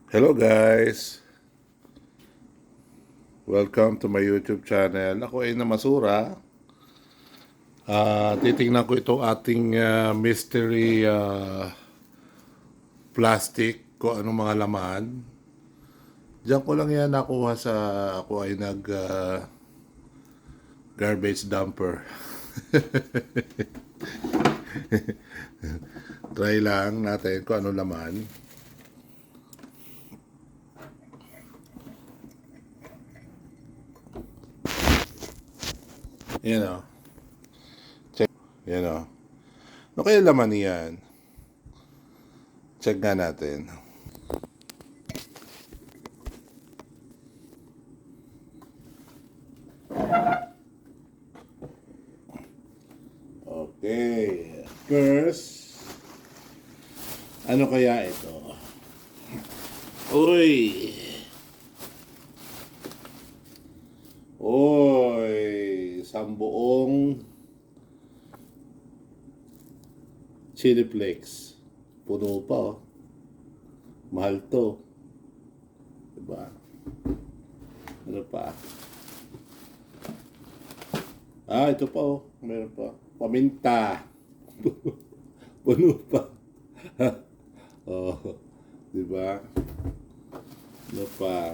Hello guys! Welcome to my YouTube channel. Ako ay Namasura. Titingnan ko itong ating mystery plastic kung anong mga laman. Diyan ko lang yan nakuha sa ako ay garbage dumper. Try lang natin kung anong laman. Yan o. Check. Yan o. Ano kaya laman niyan? Check nga natin. Okay. First, ano kaya ito? Uy! Uy! Isang buong chili flakes. Puno pa oh. Mahal to. Diba? Ano pa? Ito pa oh. Meron pa. Paminta. Puno pa. Oh. Diba? Ano pa?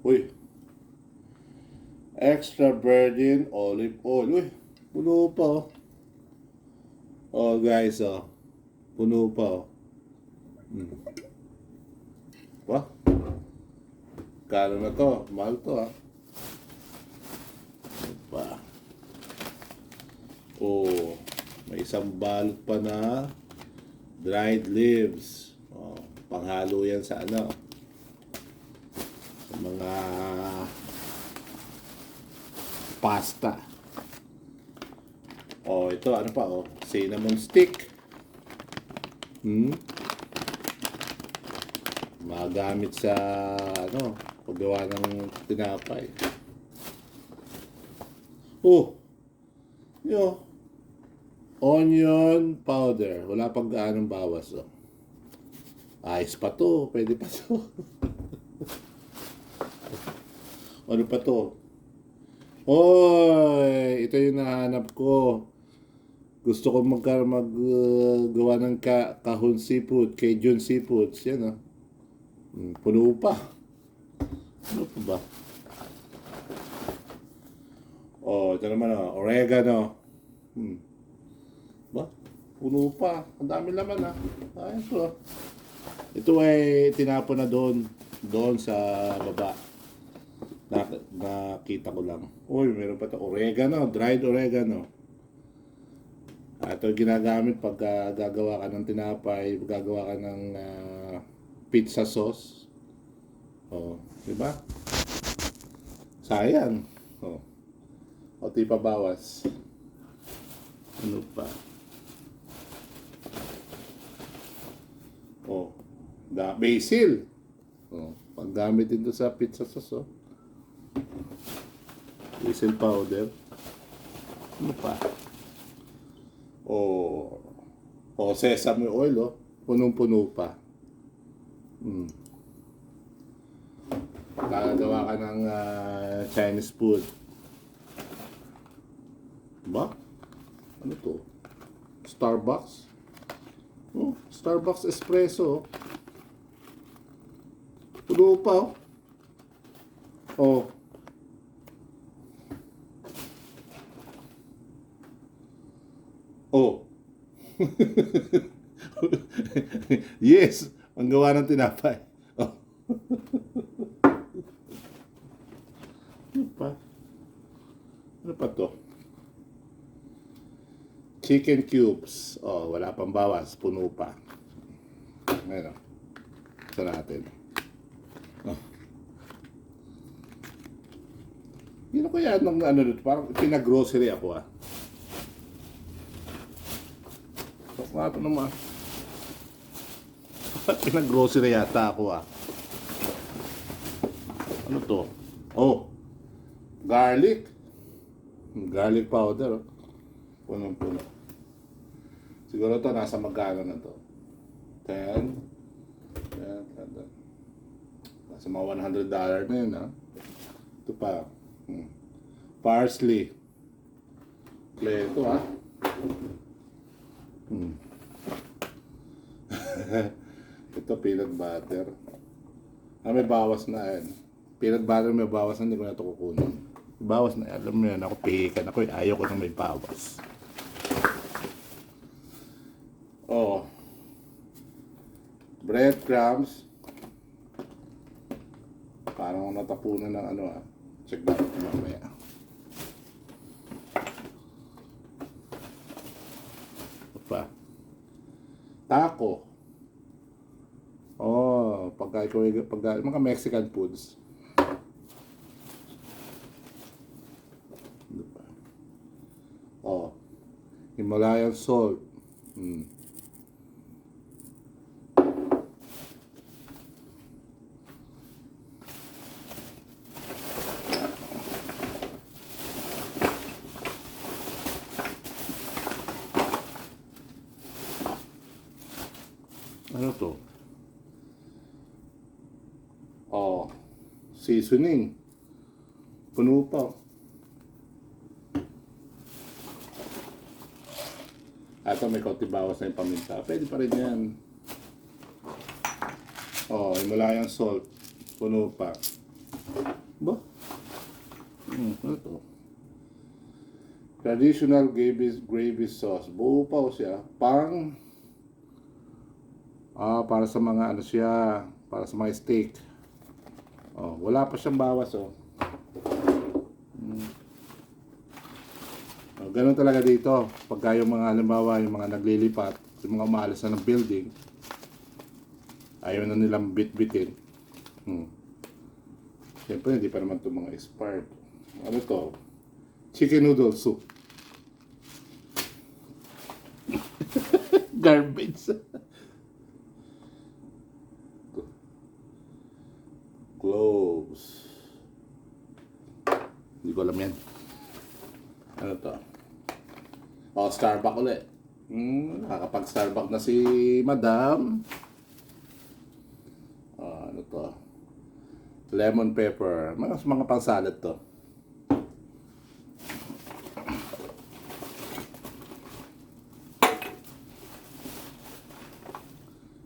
Uy. Extra virgin olive oil. Uy. Puno pa oh. Oh guys oh. Puno pa oh. Wah. Kano na to? Mahal to ah. Pa. Oh, may isang balot pa na dried leaves. Oh, panghalo yan sa ano? Sa mga pasta. Oh, ito ano pa oh? Cinnamon stick. Magamit sa ano, paggawa ng tinapay. Oh, yo, onion powder. Wala pang gaanong bawas oh. Ayos pa to, pwede pa to. Ano pa to? Oy, ito yung nahanap ko. Gusto ko maggawa ng kahon seafood, Cajun seafoods. Yan oh. Puno pa. Ano pa ba? Oh, ito naman oh, oregano. Ba? Puno pa. Ang dami laman ah. Ayos oh. Ito ay tinapon na doon sa baba. Nakita ko lang. Uy, meron pa ito. Oregano, dried oregano. Ito ginagamit pag gagawa ka ng tinapay, gagawa ka ng pizza sauce. Oh, di ba? Sayang. Oh. O di pa bawas. Ano pa? Oh, basil. Oh, paggamit din sa pizza sauce. Oh. Basil powder. Ano pa? Oh, sesame oil, oh. Punong-puno pa. Gagawa ka ng Chinese food. Ba? Ano to? Starbucks? Oh, Starbucks espresso. Puno pa, oh. Oh. Oh. Yes, ang gawa ng tinapay. Oh. Ano pa? Ano pa to? Chicken cubes. Oh, wala pang bawas. Puno pa. Ayun. Ito natin. Oh. Yun ako yan ng ano dito. Parang pinag-grocery ako ah. Nga ito naman. Pinag-grocery yata ako ah. Ano to? Oh, garlic. Garlic powder. Punong-puno. Siguro to nasa magkano na to? 10, Yan, nasa mga $100 na yun, ha? Ito pa. Parsley. Ito, ha? Ito, peanut butter. May bawas na yan. Peanut butter may bawas na, hindi ko na ito kukunin. Bawas na, alam mo yan, ako pihikan ako, ayaw ko na may bawas. Oh. Breadcrumbs. Parang natapunan ng ano, ah. Check natin mamaya. Pa. Taco. Oh, pagka mga Mexican foods. Oh. Himalayan salt. Ano to? Oh, seasoning. Puno pa. Ito may konti bawas na yung paminta. Pwede pa rin yan. Oh, Himalayan salt. Puno pa. Ba? Ano to? Traditional gravy sauce. Buo pa o siya. Para sa mga ano siya. Para sa mga steak. Oh, wala pa siyang bawas, oh. Ganun talaga dito. Pagka yung mga halimbawa, yung mga naglilipat, yung mga umaalis na ng building, ayaw na nilang bit-bitin. Siyempre, hindi pa naman ito mga expired. Ano to? Chicken noodle soup. Garbage. Cloves. Hindi ko alam yan. Ano to? Oh, Starbucks ulit. Nakakapag-Starbucks na si Madam. Ano to? Lemon pepper. Mga pang-salad to.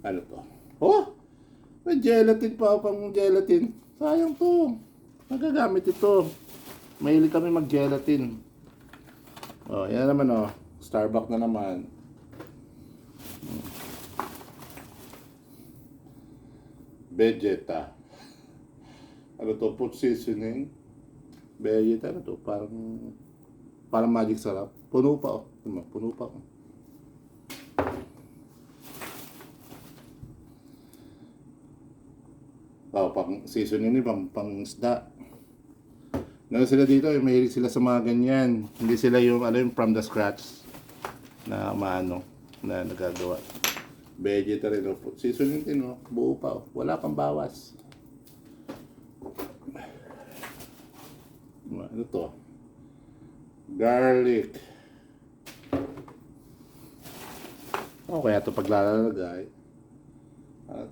Ano to? Oh! May gelatin pa, pang gelatin. Sayang to. Nagagamit ito. Mahilig kami mag-gelatin. Oh, yan naman, oh. Starbucks na naman. Vegeta. Ano to? Food seasoning. Vegeta, ano to? Parang magic sarap. Puno pa, oh. Puno pa, oh. Oh, pang seasoning ni pang isda. Ngayon sila dito, mahilig sila sa mga ganyan. Hindi sila yung from the scratch na na nagagawa. Vegetarian food. Seasoning din, oh. Buo pa, oh. Wala pang bawas. Ano to? Garlic. Kaya ito paglalagay.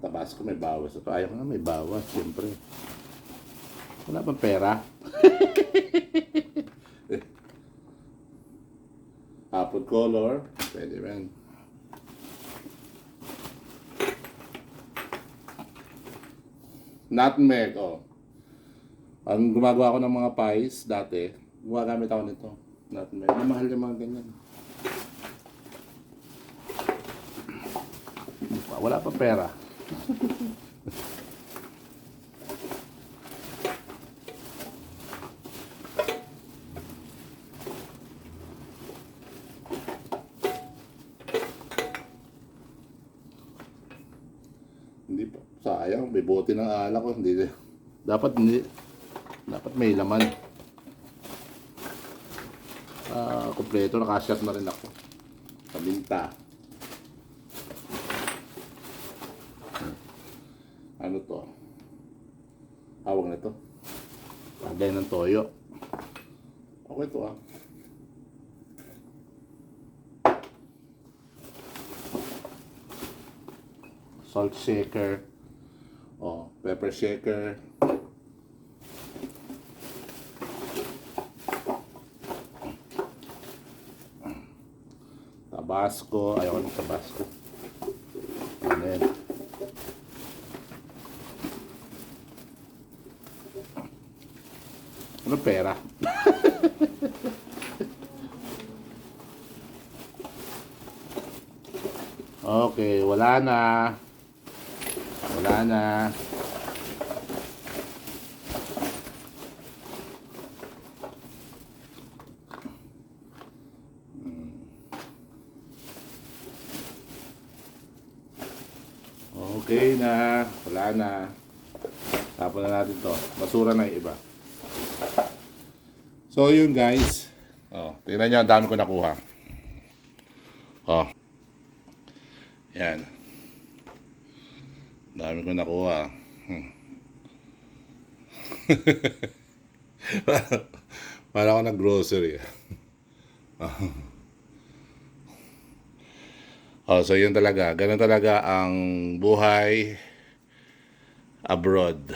Tabasco may bawas. Ito ayaw ko na may bawas, siyempre. Wala bang pera? Apple color. Pwede rin. Nutmeg, oh. Ang gumagawa ko ng mga pies dati, gumagamit ako nito. Nutmeg. Mahal yung mga ganyan. Wala pa pera. Hindi pa. Sayang, may bote ng alak ko. Dapat may laman. Kompleto, nakashot na rin ako. Paminta. Ano to? Hawag na to. Lagay ng toyo. Okay to, ah. salt shaker, oh, pepper shaker. Tabasco, ayoko ng Tabasco. And then, ano pera? Okay, wala na. Wala na. Okay na. Wala na. Tapon na natin to. Basura na yung iba. So yun guys. Oh, tingnan nyo, ang dami ko nakuha. Oh. Yan. Dami ko nakuha. Para ako nag-grocery. Oh, so yun talaga. Ganun talaga ang buhay abroad.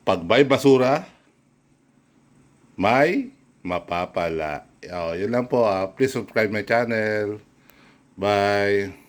Pag may basura, may mapapala. Oh, yun lang po. Please subscribe my channel. Bye.